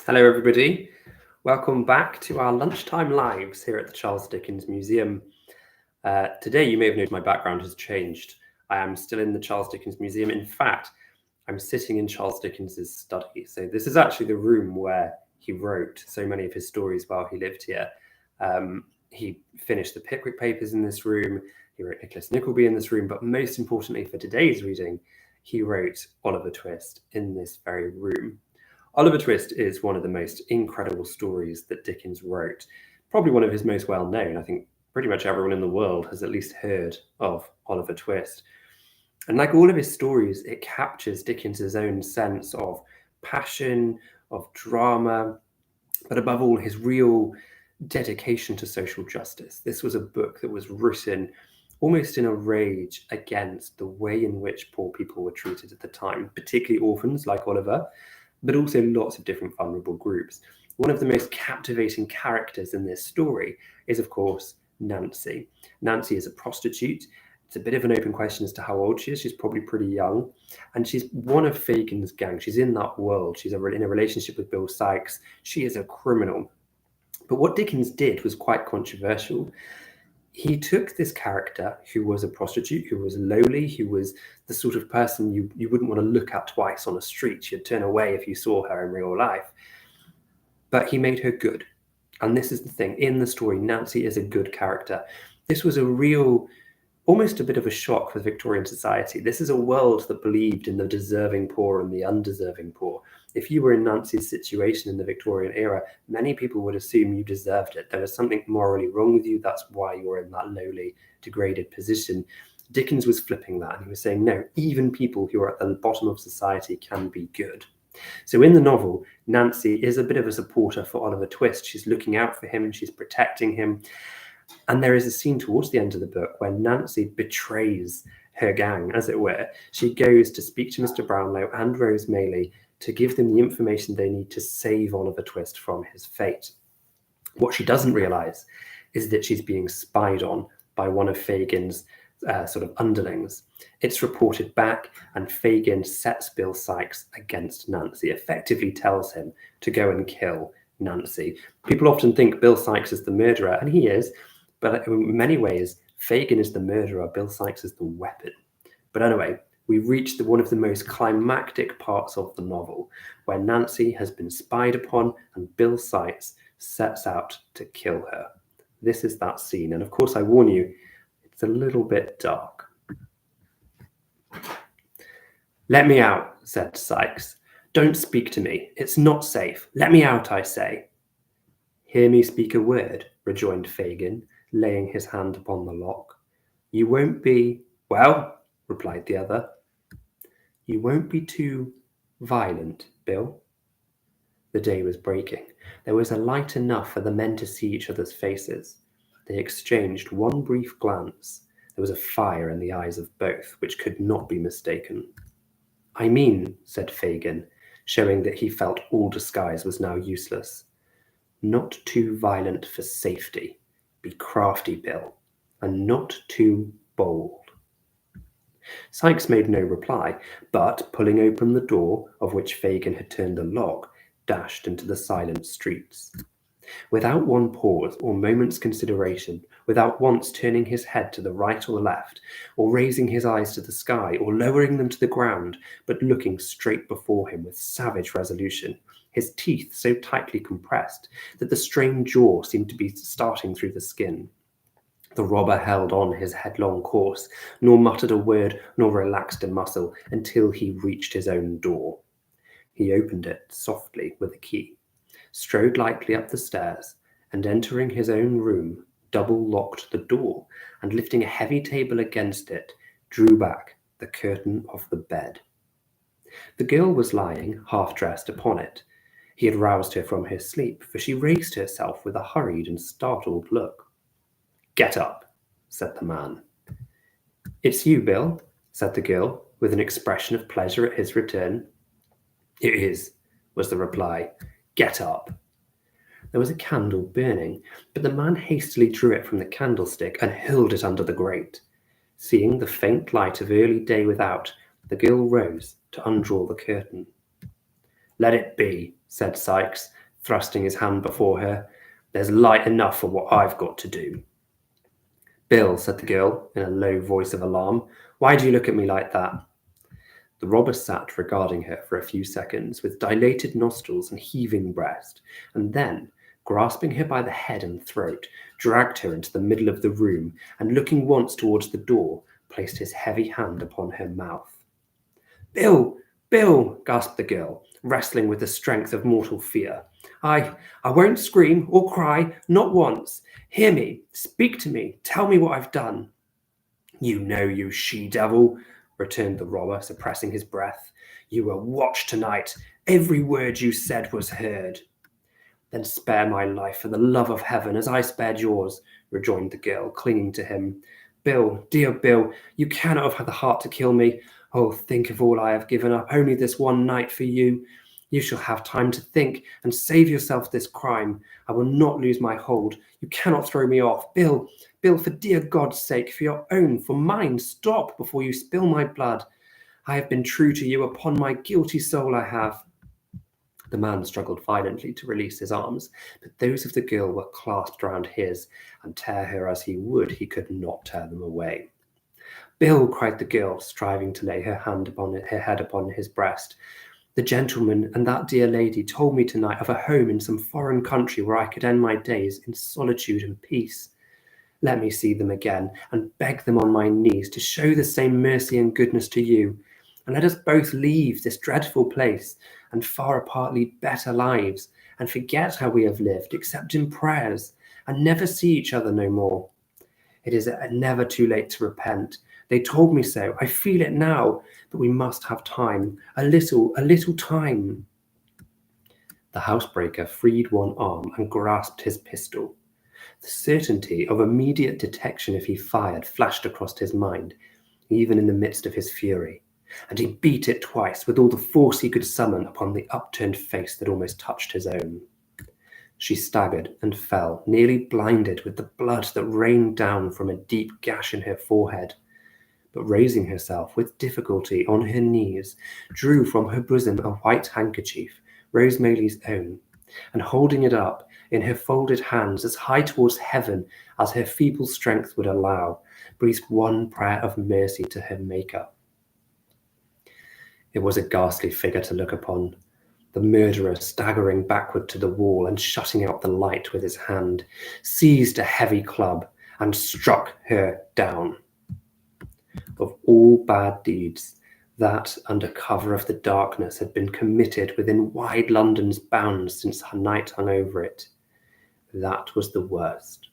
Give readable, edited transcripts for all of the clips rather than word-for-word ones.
Hello, everybody. Welcome back to our lunchtime lives here at the Charles Dickens Museum. Today, you may have noticed my background has changed. I am still in the Charles Dickens Museum. In fact, I'm sitting in Charles Dickens's study. So this is actually the room where he wrote so many of his stories while he lived here. He finished the Pickwick Papers in this room. He wrote Nicholas Nickleby in this room. But most importantly for today's reading, he wrote Oliver Twist in this very room. Oliver Twist is one of the most incredible stories that Dickens wrote, probably one of his most well-known. I think pretty much everyone in the world has at least heard of Oliver Twist. And like all of his stories, it captures Dickens's own sense of passion, of drama, but above all, his real dedication to social justice. This was a book that was written almost in a rage against the way in which poor people were treated at the time, particularly orphans like Oliver, but also lots of different vulnerable groups. One of the most captivating characters in this story is, of course, Nancy. Nancy is a prostitute. It's a bit of an open question as to how old she is. She's probably pretty young. And she's one of Fagin's gang. She's in that world. She's in a relationship with Bill Sikes. She is a criminal. But what Dickens did was quite controversial. He took this character who was a prostitute, who was lowly, who was the sort of person you wouldn't want to look at twice on a street. You'd turn away if you saw her in real life. But he made her good. And this is the thing. In the story, Nancy is a good character. This was a real, almost a bit of a shock for Victorian society. This is a world that believed in the deserving poor and the undeserving poor. If you were in Nancy's situation in the Victorian era, many people would assume you deserved it. There was something morally wrong with you. That's why you're in that lowly, degraded position. Dickens was flipping that, and he was saying, no, even people who are at the bottom of society can be good. So in the novel, Nancy is a bit of a supporter for Oliver Twist. She's looking out for him, she's protecting him. And there is a scene towards the end of the book where Nancy betrays her gang, as it were. She goes to speak to Mr. Brownlow and Rose Maylie to give them the information they need to save Oliver Twist from his fate. What she doesn't realise is that she's being spied on by one of Fagin's sort of underlings. It's reported back, and Fagin sets Bill Sikes against Nancy, effectively tells him to go and kill Nancy. People often think Bill Sikes is the murderer, and he is, but in many ways, Fagin is the murderer, Bill Sikes is the weapon. But anyway, we reach one of the most climactic parts of the novel, where Nancy has been spied upon and Bill Sikes sets out to kill her. This is that scene, and of course I warn you, it's a little bit dark. "Let me out," said Sikes. "Don't speak to me. It's not safe. Let me out, I say." "Hear me speak a word," rejoined Fagin, laying his hand upon the lock. "You won't be—" "Well," replied the other. "You won't be too violent, Bill?" The day was breaking. There was a light enough for the men to see each other's faces. They exchanged one brief glance. There was a fire in the eyes of both, which could not be mistaken. "I mean," said Fagin, showing that he felt all disguise was now useless, "not too violent for safety. Be crafty, Bill, and not too bold." Sikes made no reply, but, pulling open the door, of which Fagin had turned the lock, dashed into the silent streets. Without one pause or moment's consideration, without once turning his head to the right or left, or raising his eyes to the sky, or lowering them to the ground, but looking straight before him with savage resolution, his teeth so tightly compressed that the strained jaw seemed to be starting through the skin, the robber held on his headlong course, nor muttered a word, nor relaxed a muscle, until he reached his own door. He opened it softly with a key, strode lightly up the stairs, and entering his own room, double-locked the door, and lifting a heavy table against it, drew back the curtain of the bed. The girl was lying, half-dressed, upon it. He had roused her from her sleep, for she raised herself with a hurried and startled look. "Get up," said the man. "It's you, Bill," said the girl, with an expression of pleasure at his return. "It is," was the reply. "Get up." There was a candle burning, but the man hastily drew it from the candlestick and hurled it under the grate. Seeing the faint light of early day without, the girl rose to undraw the curtain. "Let it be," said Sykes, thrusting his hand before her. "There's light enough for what I've got to do." "Bill," said the girl, in a low voice of alarm, "why do you look at me like that?" The robber sat regarding her for a few seconds with dilated nostrils and heaving breast, and then, grasping her by the head and throat, dragged her into the middle of the room, and looking once towards the door, placed his heavy hand upon her mouth. "Bill! Bill!" gasped the girl, wrestling with the strength of mortal fear. I won't scream or cry, not once. Hear me, speak to me, tell me what I've done." "You know, you she-devil," returned the robber, suppressing his breath. "You were watched tonight. Every word you said was heard." "Then spare my life for the love of heaven, as I spared yours," rejoined the girl, clinging to him. "Bill, dear Bill, you cannot have had the heart to kill me. Oh, think of all I have given up only this one night for you. You shall have time to think and save yourself this crime. I will not lose my hold. You cannot throw me off. Bill, Bill, for dear God's sake, for your own, for mine, stop before you spill my blood. I have been true to you, upon my guilty soul I have." The man struggled violently to release his arms, but those of the girl were clasped round his, and tear her as he would, he could not tear them away. "Bill," cried the girl, striving to lay her head upon his breast, "the gentleman and that dear lady told me tonight of a home in some foreign country where I could end my days in solitude and peace. Let me see them again, and beg them on my knees to show the same mercy and goodness to you, and let us both leave this dreadful place, and far apart lead better lives, and forget how we have lived, except in prayers, and never see each other no more. It is never too late to repent. They told me so. I feel it now, but we must have time, a little time." The housebreaker freed one arm and grasped his pistol. The certainty of immediate detection if he fired flashed across his mind, even in the midst of his fury, and he beat it twice with all the force he could summon upon the upturned face that almost touched his own. She staggered and fell, nearly blinded with the blood that rained down from a deep gash in her forehead. But raising herself with difficulty on her knees, drew from her bosom a white handkerchief, Rosemary's own, and holding it up in her folded hands as high towards heaven as her feeble strength would allow, breathed one prayer of mercy to her Maker. It was a ghastly figure to look upon. The murderer, staggering backward to the wall and shutting out the light with his hand, seized a heavy club and struck her down. Of all bad deeds, that under cover of the darkness had been committed within wide London's bounds since night hung over it, that was the worst.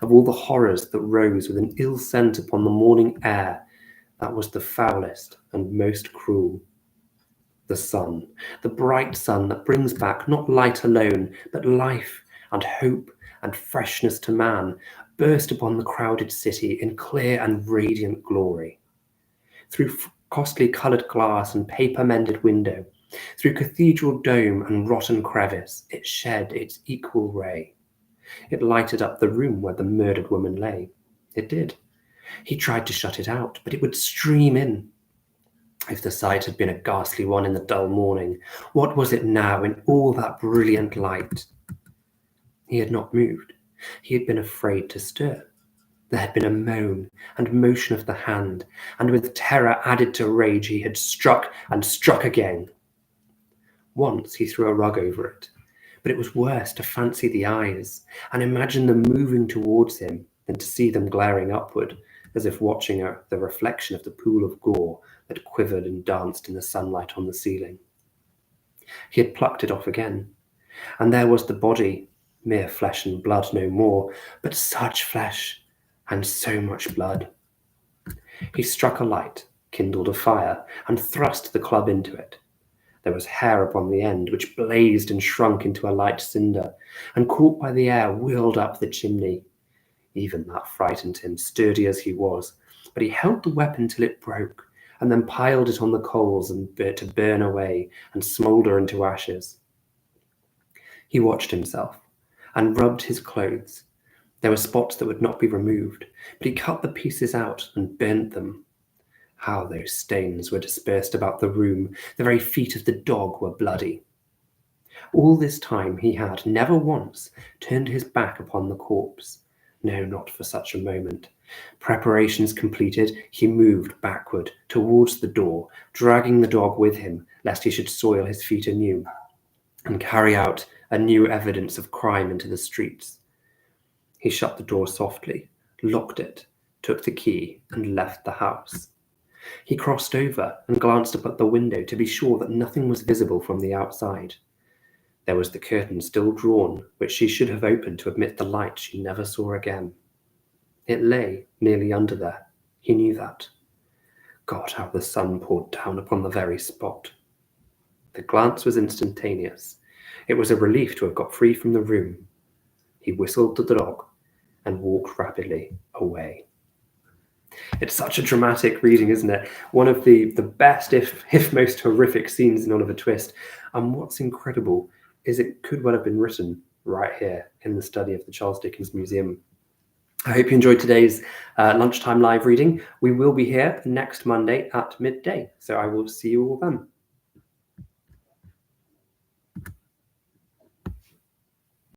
Of all the horrors that rose with an ill scent upon the morning air, that was the foulest and most cruel. The sun, the bright sun that brings back not light alone, but life and hope and freshness to man, burst upon the crowded city in clear and radiant glory. Through costly coloured glass and paper-mended window, through cathedral dome and rotten crevice, it shed its equal ray. It lighted up the room where the murdered woman lay. It did. He tried to shut it out, but it would stream in. If the sight had been a ghastly one in the dull morning, what was it now in all that brilliant light? He had not moved. He had been afraid to stir. There had been a moan and motion of the hand, and with terror added to rage he had struck and struck again. Once he threw a rug over it, but it was worse to fancy the eyes and imagine them moving towards him than to see them glaring upward, as if watching the reflection of the pool of gore that quivered and danced in the sunlight on the ceiling. He had plucked it off again, and there was the body, mere flesh and blood no more, but such flesh and so much blood. He struck a light, kindled a fire, and thrust the club into it. There was hair upon the end, which blazed and shrunk into a light cinder, and caught by the air whirled up the chimney. Even that frightened him, sturdy as he was, but he held the weapon till it broke, and then piled it on the coals to burn away and smoulder into ashes. He watched himself, and rubbed his clothes. There were spots that would not be removed, but he cut the pieces out and burnt them. How those stains were dispersed about the room. The very feet of the dog were bloody. All this time he had never once turned his back upon the corpse. No, not for such a moment. Preparations completed, he moved backward towards the door, dragging the dog with him, lest he should soil his feet anew and carry out a new evidence of crime into the streets. He shut the door softly, locked it, took the key, and left the house. He crossed over and glanced up at the window to be sure that nothing was visible from the outside. There was the curtain still drawn, which she should have opened to admit the light she never saw again. It lay nearly under there. He knew that. God, how the sun poured down upon the very spot. The glance was instantaneous. It was a relief to have got free from the room. He whistled to the dog and walked rapidly away. It's such a dramatic reading, isn't it? One of the best, if most horrific scenes in Oliver Twist. And what's incredible is it could well have been written right here in the study of the Charles Dickens Museum. I hope you enjoyed today's lunchtime live reading. We will be here next Monday at midday, so I will see you all then.